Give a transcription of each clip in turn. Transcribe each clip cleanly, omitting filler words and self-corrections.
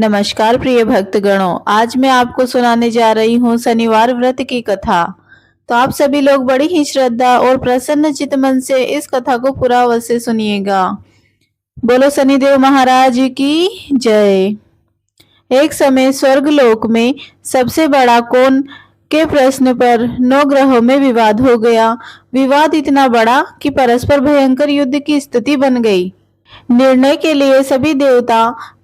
नमस्कार प्रिय भक्तगणों, आज मैं आपको सुनाने जा रही हूँ शनिवार व्रत की कथा। तो आप सभी लोग बड़ी ही श्रद्धा और प्रसन्न चित मन से इस कथा को पूरा अवश्य सुनिएगा। बोलो शनिदेव महाराज की जय। एक समय स्वर्गलोक में सबसे बड़ा कौन के प्रश्न पर 9 ग्रहों में विवाद हो गया। विवाद इतना बड़ा कि परस्पर भयंकर युद्ध की स्थिति बन गई। निर्णय के लिए सभी देवता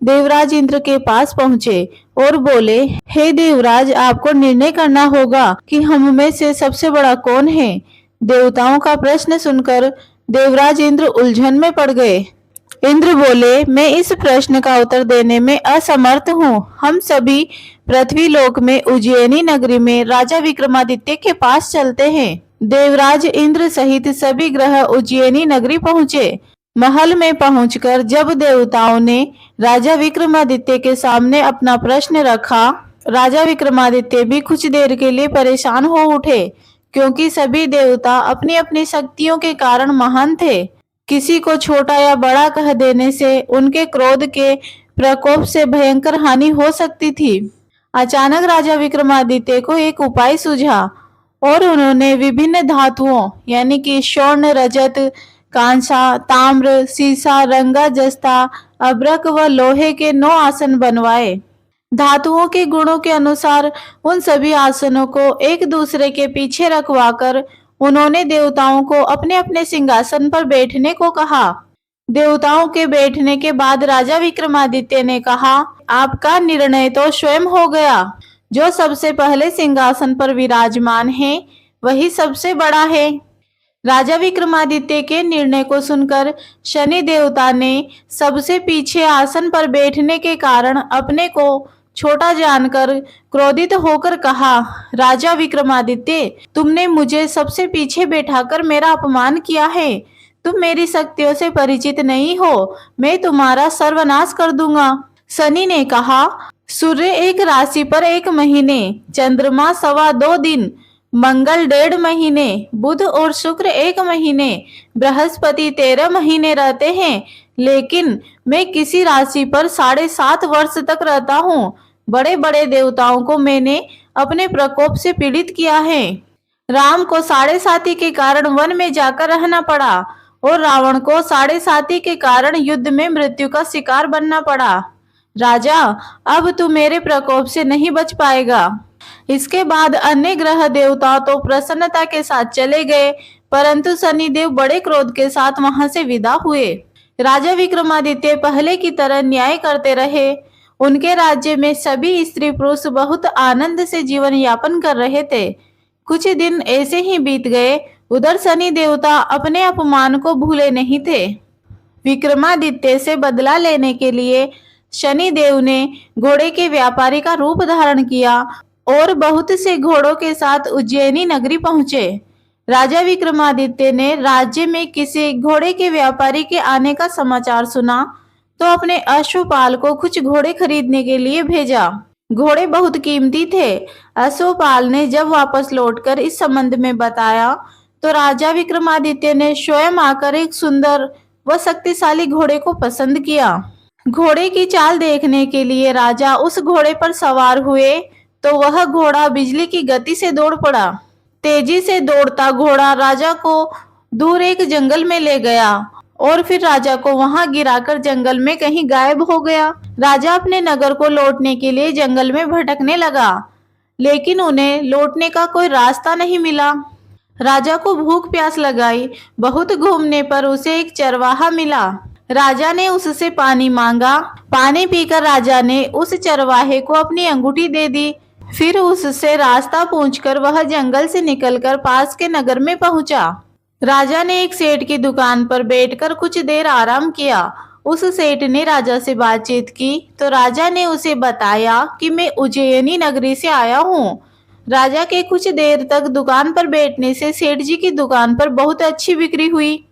देवराज इंद्र के पास पहुंचे और बोले, हे देवराज, आपको निर्णय करना होगा कि हम में से सबसे बड़ा कौन है। देवताओं का प्रश्न सुनकर देवराज इंद्र उलझन में पड़ गए। इंद्र बोले, मैं इस प्रश्न का उत्तर देने में असमर्थ हूँ। हम सभी पृथ्वी लोक में उज्जैनी नगरी में राजा विक्रमादित्य के पास चलते हैं। देवराज इंद्र सहित सभी ग्रह उज्जैनी नगरी पहुंचे। महल में पहुंचकर जब देवताओं ने राजा विक्रमादित्य के सामने अपना प्रश्न रखा, राजा विक्रमादित्य भी कुछ देर के लिए परेशान हो उठे, क्योंकि सभी देवता अपनी अपनी शक्तियों के कारण महान थे। किसी को छोटा या बड़ा कह देने से उनके क्रोध के प्रकोप से भयंकर हानि हो सकती थी। अचानक राजा विक्रमादित्य को एक उपाय सूझा और उन्होंने विभिन्न धातुओं यानी कि स्वर्ण, रजत, कांसा, ताम्र, सीसा, रंगा, जस्ता, अब्रक व लोहे के 9 आसन बनवाए। धातुओं के गुणों के अनुसार उन सभी आसनों को एक दूसरे के पीछे रखवाकर उन्होंने देवताओं को अपने अपने सिंहासन पर बैठने को कहा। देवताओं के बैठने के बाद राजा विक्रमादित्य ने कहा, आपका निर्णय तो स्वयं हो गया। जो सबसे पहले सिंहासन पर विराजमान है वही सबसे बड़ा है। राजा विक्रमादित्य के निर्णय को सुनकर शनि देवता ने सबसे पीछे आसन पर बैठने के कारण अपने को छोटा जानकर क्रोधित होकर कहा, राजा विक्रमादित्य, तुमने मुझे सबसे पीछे बैठाकर मेरा अपमान किया है। तुम मेरी शक्तियों से परिचित नहीं हो, मैं तुम्हारा सर्वनाश कर दूंगा। शनि ने कहा, सूर्य एक राशि पर 1 महीने, चंद्रमा 2.25 दिन, मंगल 1.5 महीने, बुध और शुक्र 1 महीने, बृहस्पति 13 महीने रहते हैं, लेकिन मैं किसी राशि पर 7.5 वर्ष तक रहता हूँ। बड़े बड़े देवताओं को मैंने अपने प्रकोप से पीड़ित किया है। राम को 7.5 के कारण वन में जाकर रहना पड़ा और रावण को 7.5 के कारण युद्ध में मृत्यु का शिकार बनना पड़ा। राजा, अब तू मेरे प्रकोप से नहीं बच पाएगा। इसके बाद अन्य ग्रह देवता तो प्रसन्नता के साथ चले गए, परंतु शनिदेव बड़े क्रोध के साथ वहां से विदा हुए। राजा विक्रमादित्य पहले की तरह न्याय करते रहे। उनके राज्य में सभी स्त्री पुरुष बहुत आनंद से जीवन यापन कर रहे थे। कुछ दिन ऐसे ही बीत गए। उधर शनि देवता अपने अपमान को भूले नहीं थे। विक्रमादित्य से बदला लेने के लिए शनिदेव ने घोड़े के व्यापारी का रूप धारण किया और बहुत से घोड़ों के साथ उज्जैनी नगरी पहुंचे। राजा विक्रमादित्य ने राज्य में किसी घोड़े के व्यापारी के आने का समाचार सुना तो अपने अश्वपाल को कुछ घोड़े खरीदने के लिए भेजा। घोड़े बहुत कीमती थे। अश्वपाल ने जब वापस लौटकर इस संबंध में बताया तो राजा विक्रमादित्य ने स्वयं आकर एक सुंदर व शक्तिशाली घोड़े को पसंद किया। घोड़े की चाल देखने के लिए राजा उस घोड़े पर सवार हुए तो वह घोड़ा बिजली की गति से दौड़ पड़ा। तेजी से दौड़ता घोड़ा राजा को दूर एक जंगल में ले गया और फिर राजा को वहां गिराकर जंगल में कहीं गायब हो गया। राजा अपने नगर को लौटने के लिए जंगल में भटकने लगा, लेकिन उन्हें लौटने का कोई रास्ता नहीं मिला। राजा को भूख प्यास लगाई। बहुत घूमने पर उसे एक चरवाहा मिला। राजा ने उससे पानी मांगा। पानी पीकर राजा ने उस चरवाहे को अपनी अंगूठी दे दी। फिर उससे रास्ता पूछकर वह जंगल से निकलकर पास के नगर में पहुंचा। राजा ने एक सेठ की दुकान पर बैठकर कुछ देर आराम किया। उस सेठ ने राजा से बातचीत की तो राजा ने उसे बताया कि मैं उज्जैनी नगरी से आया हूँ। राजा के कुछ देर तक दुकान पर बैठने से सेठ जी की दुकान पर बहुत अच्छी बिक्री हुई।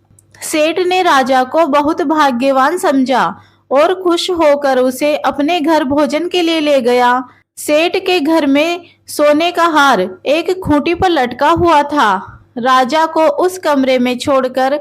सेठ ने राजा को बहुत भाग्यवान समझा और खुश होकर उसे अपने घर भोजन के लिए ले गया। सेठ के घर में सोने का हार एक खूंटी पर लटका हुआ था। राजा को उस कमरे में छोड़कर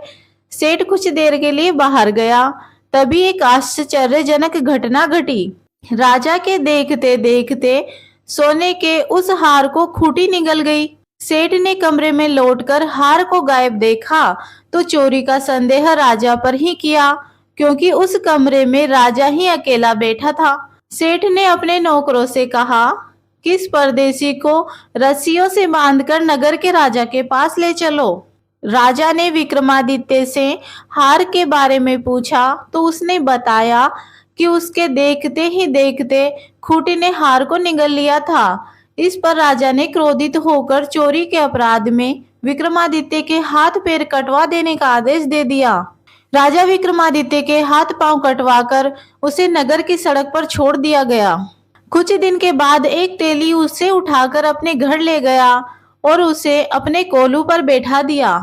सेठ कुछ देर के लिए बाहर गया। तभी एक आश्चर्यजनक घटना घटी। राजा के देखते देखते सोने के उस हार को खूंटी निगल गई। सेठ ने कमरे में लौटकर हार को गायब देखा तो चोरी का संदेह राजा पर ही किया, क्योंकि उस कमरे में राजा ही अकेला बैठा था। सेठ ने अपने नौकरों से कहा, किस परदेसी को रस्सियों से बांधकर नगर के राजा के पास ले चलो। राजा ने विक्रमादित्य से हार के बारे में पूछा तो उसने बताया कि उसके देखते ही देखते खूंटी ने हार को निगल लिया था। इस पर राजा ने क्रोधित होकर चोरी के अपराध में विक्रमादित्य के हाथ पैर कटवा देने का आदेश दे दिया। राजा विक्रमादित्य के हाथ पांव कटवाकर उसे नगर की सड़क पर छोड़ दिया गया। कुछ दिन के बाद एक तेली उसे उठाकर अपने घर ले गया और उसे अपने कोलू पर बैठा दिया।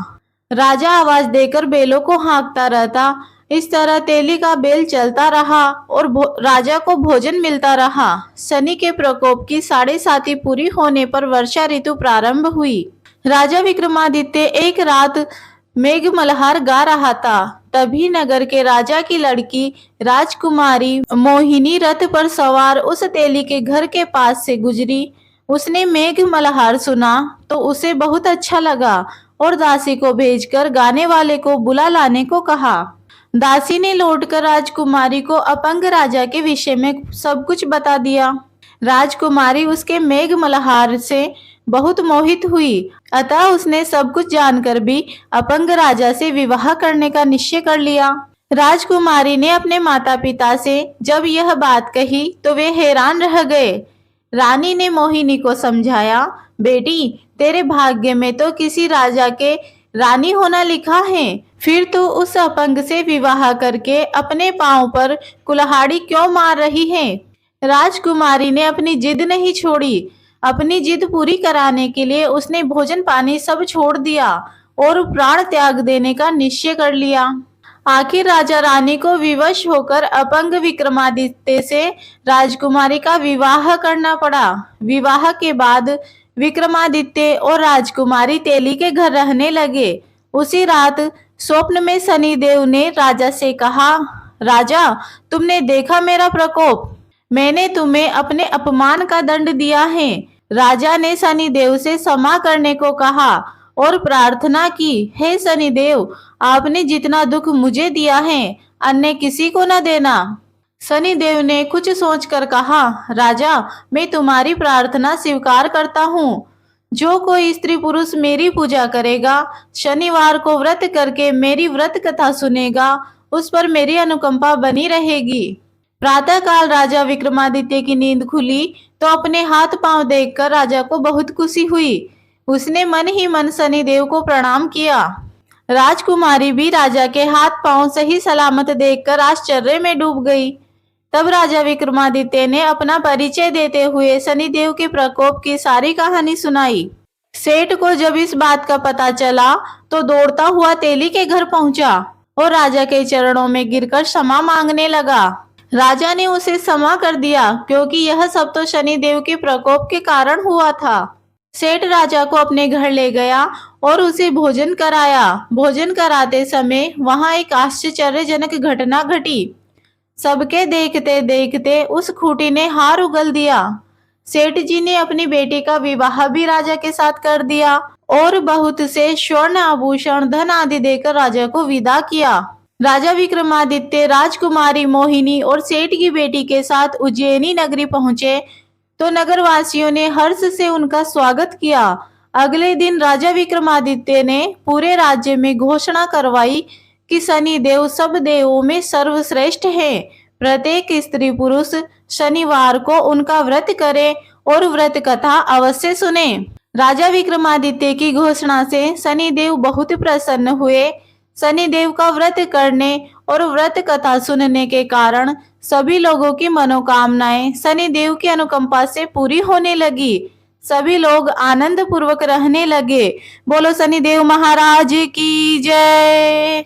राजा आवाज देकर बैलों को हाँकता रहता। इस तरह तेली का बैल चलता रहा और राजा को भोजन मिलता रहा। शनि के प्रकोप की 7.5 पूरी होने पर वर्षा ऋतु प्रारंभ हुई। राजा विक्रमादित्य एक रात मेघ मल्हार गा रहा था। तभी नगर के राजा की लड़की राजकुमारी मोहिनी रथ पर सवार उस तेली के घर के पास से गुजरी। उसने मेघ मल्हार सुना तो उसे बहुत अच्छा लगा और दासी को भेजकर गाने वाले को बुला लाने को कहा। दासी ने लौटकर राजकुमारी को अपंग राजा के विषय में सब कुछ बता दिया। राजकुमारी उसके मेघ मल्हार से बहुत मोहित हुई, अतः उसने सब कुछ जानकर भी अपंग राजा से विवाह करने का निश्चय कर लिया। राजकुमारी ने अपने माता पिता से जब यह बात कही तो वे हैरान रह गए। रानी ने मोहिनी को समझाया, बेटी तेरे भाग्य में तो किसी राजा के रानी होना लिखा है, फिर तो उस अपंग से विवाह करके अपने पांव पर कुल्हाड़ी क्यों मार रही है। राजकुमारी ने अपनी जिद नहीं छोड़ी। अपनी जिद पूरी कराने के लिए उसने भोजन पानी सब छोड़ दिया और प्राण त्याग देने का निश्चय कर लिया। आखिर राजा रानी को विवश होकर अपंग विक्रमादित्य से राजकुमारी का विवाह करना पड़ा। विवाह के बाद विक्रमादित्य और राजकुमारी तेली के घर रहने लगे। उसी रात स्वप्न में शनिदेव ने राजा से कहा, राजा तुमने देखा मेरा प्रकोप, मैंने तुम्हें अपने अपमान का दंड दिया है। राजा ने शनिदेव से क्षमा करने को कहा और प्रार्थना की, हे शनिदेव आपने जितना दुख मुझे दिया है अन्य किसी को न देना। शनिदेव ने कुछ सोचकर कहा, राजा मैं तुम्हारी प्रार्थना स्वीकार करता हूँ। जो कोई स्त्री पुरुष मेरी पूजा करेगा, शनिवार को व्रत करके मेरी व्रत कथा सुनेगा, उस पर मेरी अनुकंपा बनी रहेगी। प्रातःकाल राजा विक्रमादित्य की नींद खुली तो अपने हाथ पांव देखकर राजा को बहुत खुशी हुई। उसने मन ही मन शनिदेव को प्रणाम किया। राजकुमारी भी राजा के हाथ पांव सही सलामत देखकर आश्चर्य में डूब गई। तब राजा विक्रमादित्य ने अपना परिचय देते हुए शनिदेव के प्रकोप की सारी कहानी सुनाई। सेठ को जब इस बात का पता चला तो दौड़ता हुआ तेली के घर पहुंचा और राजा के चरणों में गिरकर क्षमा मांगने लगा। राजा ने उसे क्षमा कर दिया, क्योंकि यह सब तो शनिदेव के प्रकोप के कारण हुआ था। सेठ राजा को अपने घर ले गया और उसे भोजन कराया। भोजन कराते समय वहां एक आश्चर्यजनक घटना घटी। सबके देखते देखते उस खूंटी ने हार उगल दिया। सेठ जी ने अपनी बेटी का विवाह भी राजा के साथ कर दिया और बहुत से स्वर्ण आभूषण धन आदि देकर राजा को विदा किया। राजा विक्रमादित्य राजकुमारी मोहिनी और सेठ की बेटी के साथ उज्जैनी नगरी पहुंचे तो नगरवासियों ने हर्ष से उनका स्वागत किया। अगले दिन राजा विक्रमादित्य ने पूरे राज्य में घोषणा करवाई कि शनिदेव सब देवों में सर्वश्रेष्ठ है। प्रत्येक स्त्री पुरुष शनिवार को उनका व्रत करे और व्रत कथा अवश्य सुने। राजा विक्रमादित्य की घोषणा से शनिदेव बहुत प्रसन्न हुए। शनिदेव का व्रत करने और व्रत कथा सुनने के कारण सभी लोगों की मनोकामनाएं शनिदेव की अनुकंपा से पूरी होने लगी। सभी लोग आनंद पूर्वक रहने लगे। बोलो शनिदेव महाराज की जय।